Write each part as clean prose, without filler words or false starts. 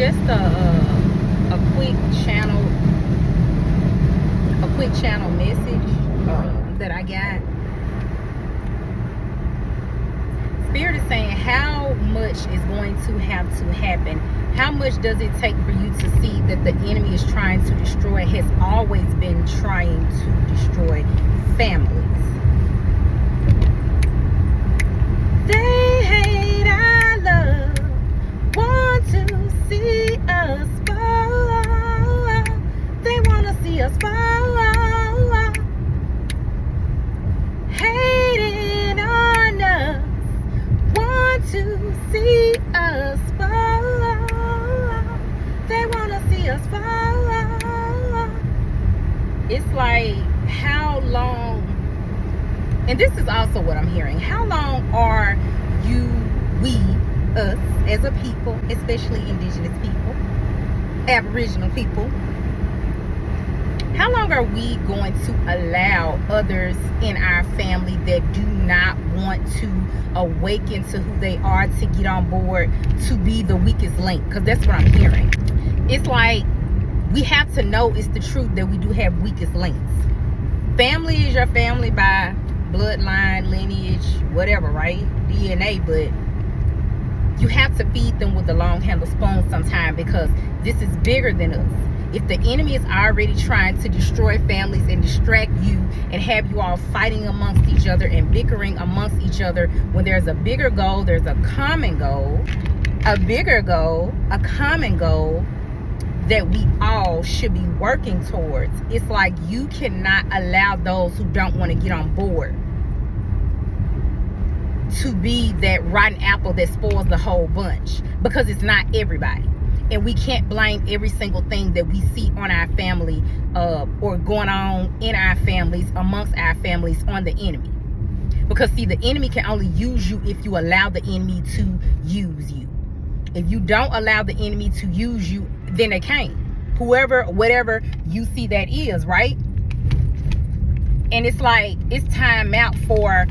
just a quick channel message that I got. Spirit is saying, how much is going to have to happen? How much does it take for you to see that the enemy is trying to destroy, has always been trying to destroy families? They hate our love, want to see us fall. They want to see us fall. Hating on us, want to see us fall. They want to see us fall. It's like, how long, and this is also what I'm hearing, how long are we, us as a people, especially indigenous people, Aboriginal people, how long are we going to allow others in our family that do not want to awaken to who they are, to get on board, to be the weakest link? Because that's what I'm hearing. It's like, we have to know it's the truth that we do have weakest links. Family is your family by bloodline, lineage, whatever, right? DNA, but you have to feed them with the long handle spoon sometime, because this is bigger than us. If the enemy is already trying to destroy families and distract you and have you all fighting amongst each other and bickering amongst each other, when there's a bigger goal, there's a common goal, a bigger goal, a common goal that we all should be working towards. It's like, you cannot allow those who don't want to get on board to be that rotten apple that spoils the whole bunch, because it's not everybody. And we can't blame every single thing that we see on our family or going on in our families, amongst our families, on the enemy. Because see, the enemy can only use you if you allow the enemy to use you. If you don't allow the enemy to use you, then they can't. Whoever, whatever you see that is, right? And it's like, it's time out for,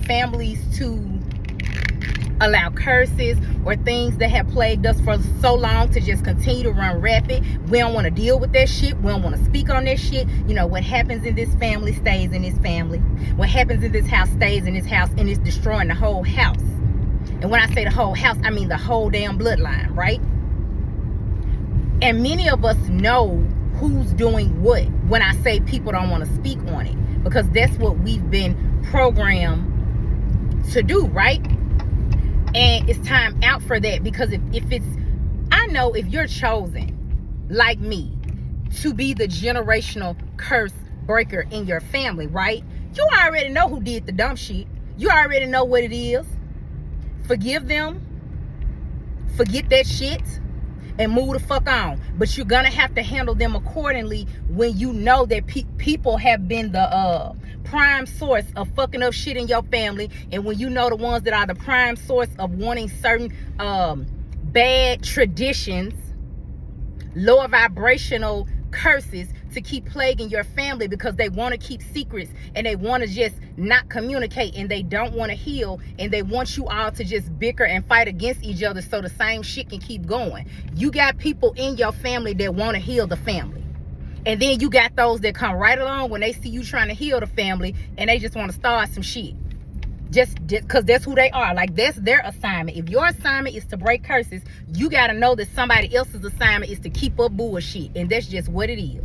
families to allow curses or things that have plagued us for so long to just continue to run rapid. We don't want to deal with that shit. We don't want to speak on that shit. What happens in this family stays in this family. What happens in this house stays in this house, and it's destroying the whole house. And when I say the whole house, I mean the whole damn bloodline, right? And many of us know who's doing what when I say people don't want to speak on it, because that's what we've been programmed to do, right? And it's time out for that, because if it's, I know if you're chosen, like me, to be the generational curse breaker in your family, right? You already know who did the dumb shit. You already know what it is. Forgive them. Forget that shit. And move the fuck on. But you're gonna have to handle them accordingly when you know that people have been the prime source of fucking up shit in your family, and when you know the ones that are the prime source of wanting certain bad traditions, lower vibrational curses to keep plaguing your family, because they want to keep secrets and they want to just not communicate, and they don't want to heal, and they want you all to just bicker and fight against each other so the same shit can keep going. You got people in your family that want to heal the family, and then you got those that come right along when they see you trying to heal the family, and they just want to start some shit just because that's who they are. Like, that's their assignment. If your assignment is to break curses, you got to know that somebody else's assignment is to keep up bullshit, and that's just what it is.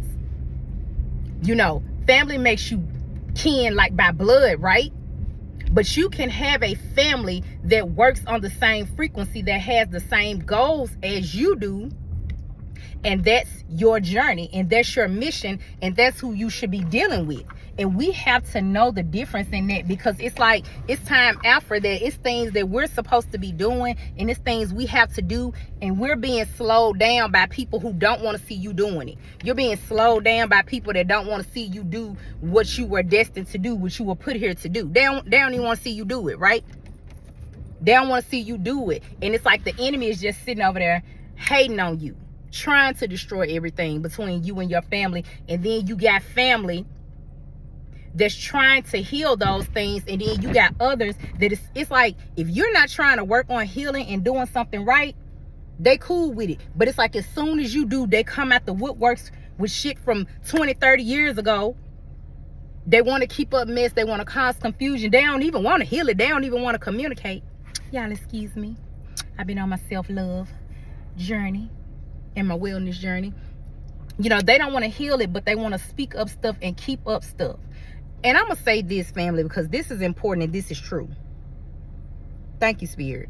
Family makes you kin like by blood, right? But you can have a family that works on the same frequency, that has the same goals as you do, and that's your journey, and that's your mission, and that's who you should be dealing with. And we have to know the difference in that, because it's like, it's time out for that. It's things that we're supposed to be doing, and it's things we have to do, and we're being slowed down by people who don't want to see you doing it. You're being slowed down by people that don't want to see you do what you were destined to do, what you were put here to do. They don't even want to see you do it, right? They don't want to see you do it. And it's like the enemy is just sitting over there hating on you, trying to destroy everything between you and your family. And then you got family that's trying to heal those things, and then you got others that it's like, if you're not trying to work on healing and doing something right, They cool with it. But it's like as soon as you do, they come out the woodworks with shit from 20, 30 years ago. They want to keep up mess. They want to cause confusion. They don't even want to heal it. They don't even want to communicate. Y'all excuse me. I've been on my self-love journey and my wellness journey. You know, they don't want to heal it, but they want to speak up stuff and keep up stuff. And I'm going to say this, family, because this is important and this is true. Thank you, Spirit.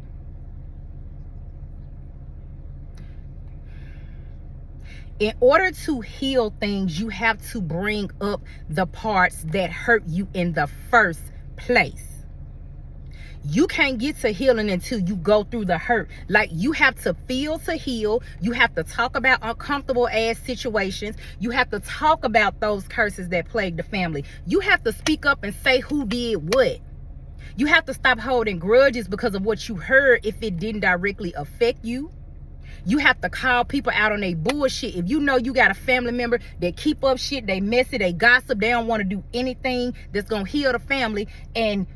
In order to heal things, you have to bring up the parts that hurt you in the first place. You can't get to healing until you go through the hurt. Like, you have to feel to heal. You have to talk about uncomfortable ass situations. You have to talk about those curses that plague the family. You have to speak up and say who did what. You have to stop holding grudges because of what you heard if it didn't directly affect you. You have to call people out on their bullshit. If you know you got a family member that keep up shit, they messy, they gossip, they don't want to do anything that's going to heal the family, and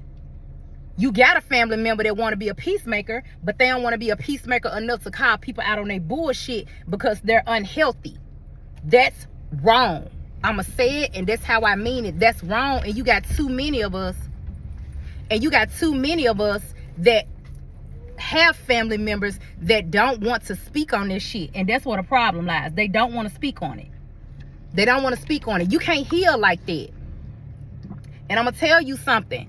you got a family member that want to be a peacemaker, but they don't want to be a peacemaker enough to call people out on their bullshit because they're unhealthy. That's wrong. I'ma say it, and that's how I mean it. That's wrong. And you got too many of us, that have family members that don't want to speak on this shit. And that's where the problem lies. They don't want to speak on it. They don't want to speak on it. You can't heal like that. And I'm gonna tell you something.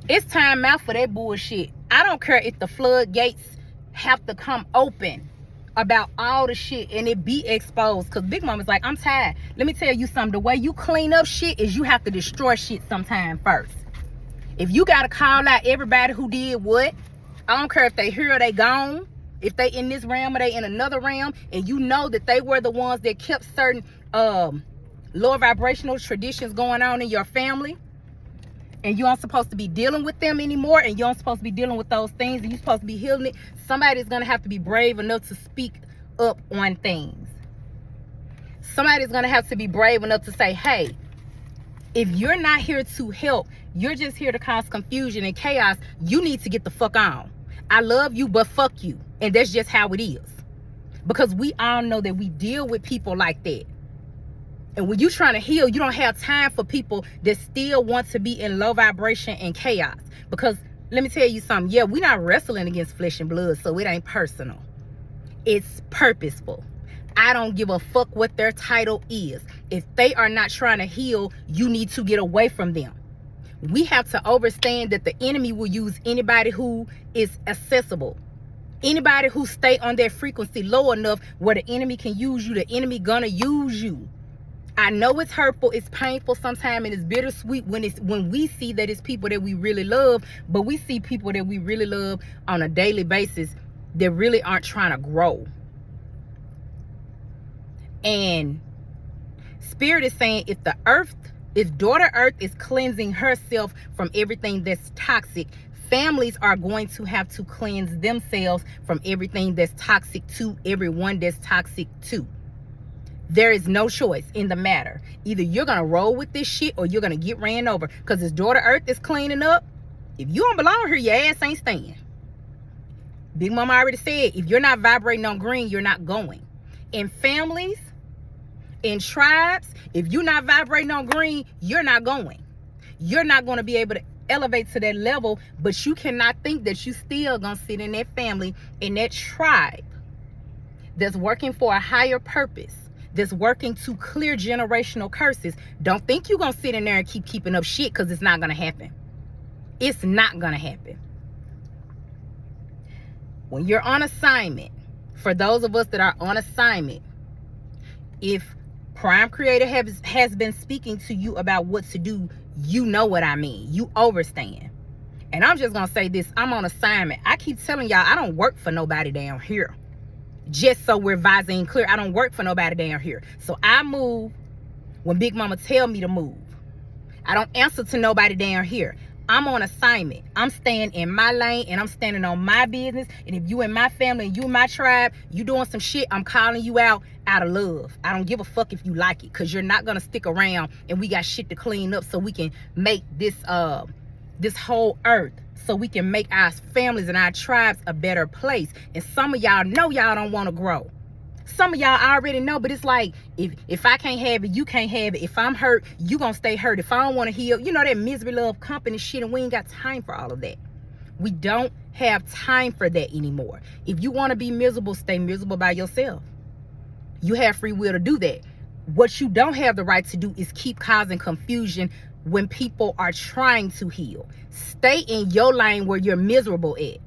It's time out for that bullshit. I don't care if the floodgates have to come open about all the shit and it be exposed. Because Big Mama's like, I'm tired. Let me tell you something. The way you clean up shit is you have to destroy shit sometime first. If you got to call out everybody who did what, I don't care if they here or they gone, if they in this realm or they in another realm, and you know that they were the ones that kept certain lower vibrational traditions going on in your family, and you aren't supposed to be dealing with them anymore, and you aren't supposed to be dealing with those things, and you're supposed to be healing it, somebody's going to have to be brave enough to speak up on things. Somebody's going to have to be brave enough to say, hey, if you're not here to help, you're just here to cause confusion and chaos, you need to get the fuck on. I love you, but fuck you. And that's just how it is. Because we all know that we deal with people like that. And when you're trying to heal, you don't have time for people that still want to be in low vibration and chaos. Because let me tell you something. Yeah, we're not wrestling against flesh and blood, so it ain't personal. It's purposeful. I don't give a fuck what their title is. If they are not trying to heal, you need to get away from them. We have to understand that the enemy will use anybody who is accessible. Anybody who stay on their frequency low enough where the enemy can use you, the enemy gonna use you. I know it's hurtful, it's painful sometimes, and it's bittersweet when we see that it's people that we really love, but we see people that we really love on a daily basis that really aren't trying to grow. And Spirit is saying if daughter Earth is cleansing herself from everything that's toxic, families are going to have to cleanse themselves from everything that's toxic to everyone that's toxic to. There is no choice in the matter. Either you're going to roll with this shit or you're going to get ran over. Because this daughter Earth is cleaning up. If you don't belong here, your ass ain't staying. Big Mama already said, if you're not vibrating on green, you're not going. In families, in tribes, if you're not vibrating on green, you're not going. You're not going to be able to elevate to that level, but you cannot think that you still going to sit in that family, in that tribe that's working for a higher purpose, that's working to clear generational curses. Don't think you're going to sit in there and keep keeping up shit, because it's not going to happen. It's not going to happen. When you're on assignment, for those of us that are on assignment, if Prime Creator has been speaking to you about what to do, you know what I mean. You overstand. And I'm just going to say this. I'm on assignment. I keep telling y'all, I don't work for nobody down here. Just so we're vising clear, I don't work for nobody down here. So I move when Big Mama tell me to move. I don't answer to nobody down here. I'm on assignment. I'm staying in my lane and I'm standing on my business. And if you in my family and you in my tribe, you doing some shit, I'm calling you out of love. I don't give a fuck if you like it, because you're not going to stick around and we got shit to clean up so we can make this this whole earth, so we can make our families and our tribes a better place. And some of y'all know y'all don't want to grow. Some of y'all already know, but it's like, if I can't have it, you can't have it. If I'm hurt, you gonna stay hurt. If I don't want to heal, you know, that misery love company shit, and we ain't got time for all of that. We don't have time for that anymore. If you want to be miserable, stay miserable by yourself. You have free will to do that. What you don't have the right to do is keep causing confusion when people are trying to heal. Stay in your lane where you're miserable at.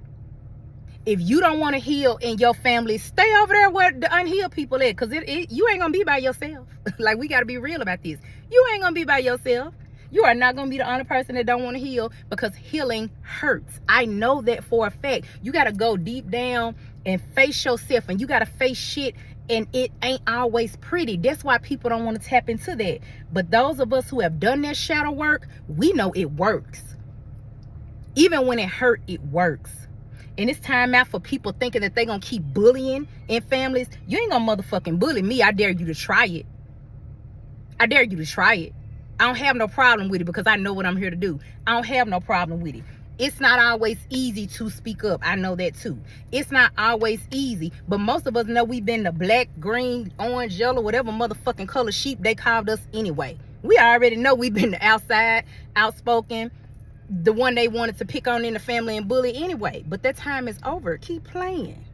If you don't want to heal in your family, stay over there where the unhealed people at, because you ain't gonna be by yourself. Like, we got to be real about this. You ain't gonna be by yourself. You are not gonna be the only person that don't want to heal, because healing hurts. I know that for a fact. You got to go deep down and face yourself, and you got to face shit, and it ain't always pretty. That's why people don't want to tap into that. But those of us who have done that shadow work, we know it works. Even when it hurt, it works. And it's time out for people thinking that they're going to keep bullying in families. You ain't going to motherfucking bully me. I dare you to try it. I dare you to try it. I don't have no problem with it, because I know what I'm here to do. I don't have no problem with it. It's not always easy to speak up. I know that too. It's not always easy, but most of us know we've been the black, green, orange, yellow, whatever motherfucking color sheep they called us anyway. We already know we've been the outside, outspoken, the one they wanted to pick on in the family and bully anyway. But that time is over. Keep playing.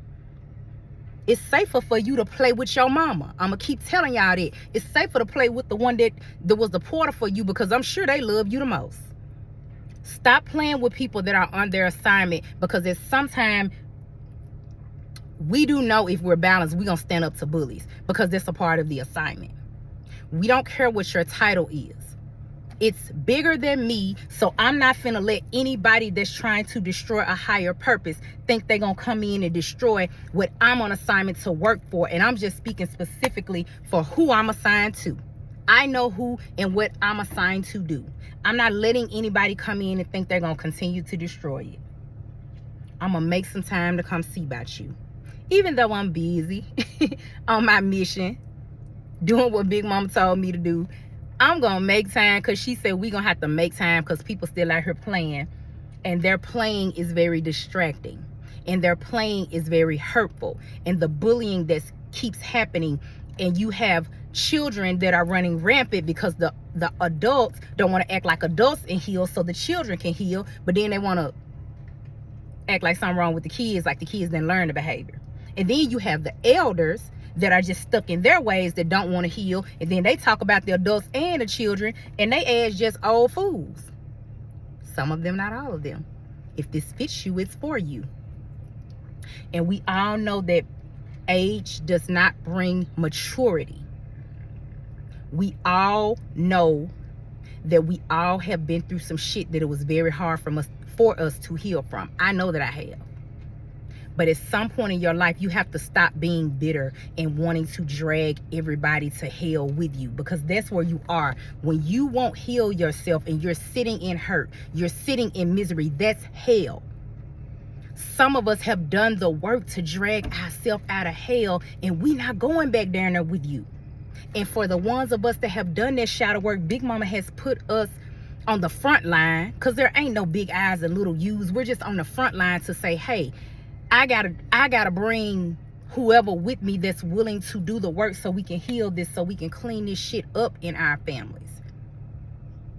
It's safer for you to play with your mama. I'm going to keep telling y'all that. It's safer to play with the one that was the porter for you, because I'm sure they love you the most. Stop playing with people that are on their assignment, because it's sometimes we do know if we're balanced, we're going to stand up to bullies, because that's a part of the assignment. We don't care what your title is. It's bigger than me, so I'm not finna let anybody that's trying to destroy a higher purpose think they're gonna come in and destroy what I'm on assignment to work for. And I'm just speaking specifically for who I'm assigned to. I know who and what I'm assigned to do. I'm not letting anybody come in and think they're gonna continue to destroy it. I'm gonna make some time to come see about you, even though I'm busy on my mission, doing what Big Mama told me to do. I'm gonna make time, because she said we gonna have to make time, because people still out here playing, and their playing is very distracting, and their playing is very hurtful, and the bullying that keeps happening, and you have children that are running rampant because the adults don't want to act like adults and heal so the children can heal, but then they want to act like something wrong with the kids, like the kids didn't learn the behavior. And then you have the elders that are just stuck in their ways, that don't want to heal, and then they talk about the adults and the children, and they ass just old fools. Some of them, not all of them. If this fits you, it's for you. And we all know that age does not bring maturity. We all know that we all have been through some shit that it was very hard for us to heal from. I know that I have. But at some point in your life, you have to stop being bitter and wanting to drag everybody to hell with you, because that's where you are. When you won't heal yourself and you're sitting in hurt, you're sitting in misery, that's hell. Some of us have done the work to drag ourselves out of hell, and we're not going back down there with you. And for the ones of us that have done that shadow work, Big Mama has put us on the front line, because there ain't no big I's and little U's. We're just on the front line to say, hey, I gotta bring whoever with me that's willing to do the work, so we can heal this, so we can clean this shit up in our families.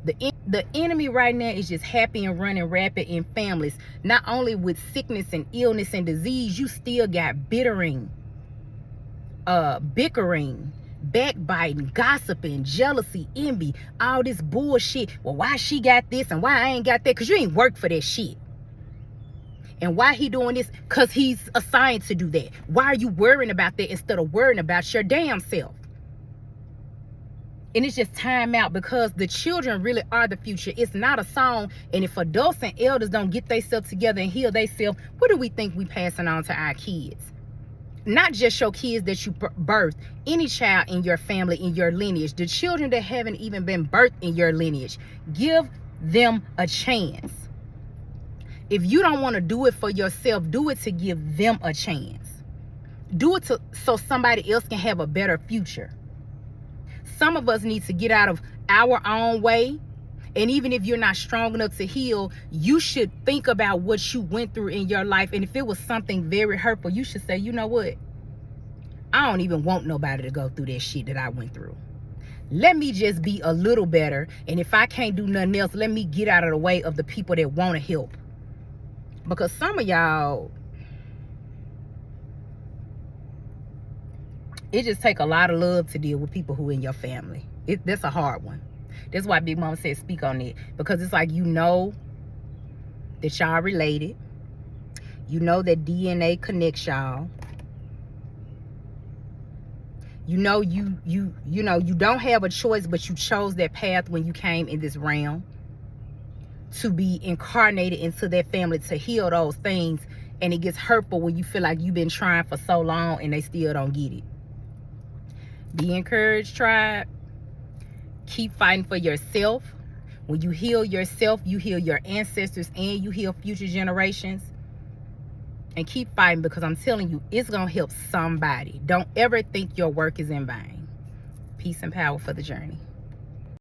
The enemy right now is just happy and running rapid in families. Not only with sickness and illness and disease, you still got bickering, backbiting, gossiping, jealousy, envy, all this bullshit. Well, why she got this and why I ain't got that? Because you ain't worked for that shit. And why he doing this? Because he's assigned to do that. Why are you worrying about that instead of worrying about your damn self? And it's just time out, because the children really are the future. It's not a song. And if adults and elders don't get themselves together and heal themselves, what do we think we passing on to our kids? Not just your kids that you birthed, any child in your family, in your lineage, the children that haven't even been birthed in your lineage. Give them a chance. If you don't want to do it for yourself, do it to give them a chance. Do it so somebody else can have a better future. Some of us need to get out of our own way And even if you're not strong enough to heal, you should think about what you went through in your life. And if it was something very hurtful, you should say, you know what? I don't even want nobody to go through that shit that I went through. Let me just be a little better. And if I can't do nothing else, let me get out of the way of the people that want to help. Because some of y'all, it just take a lot of love to deal with people who in your family. That's a hard one. That's why Big Mama said speak on it. Because it's like, you know that y'all related. You know that DNA connects y'all. You know you don't have a choice, but you chose that path when you came in this realm to be incarnated into that family to heal those things. And it gets hurtful when you feel like you've been trying for so long and they still don't get it. Be encouraged, tribe. Keep fighting for yourself. When you heal yourself, you heal your ancestors and you heal future generations. And keep fighting, because I'm telling you, it's going to help somebody. Don't ever think your work is in vain. Peace and power for the journey.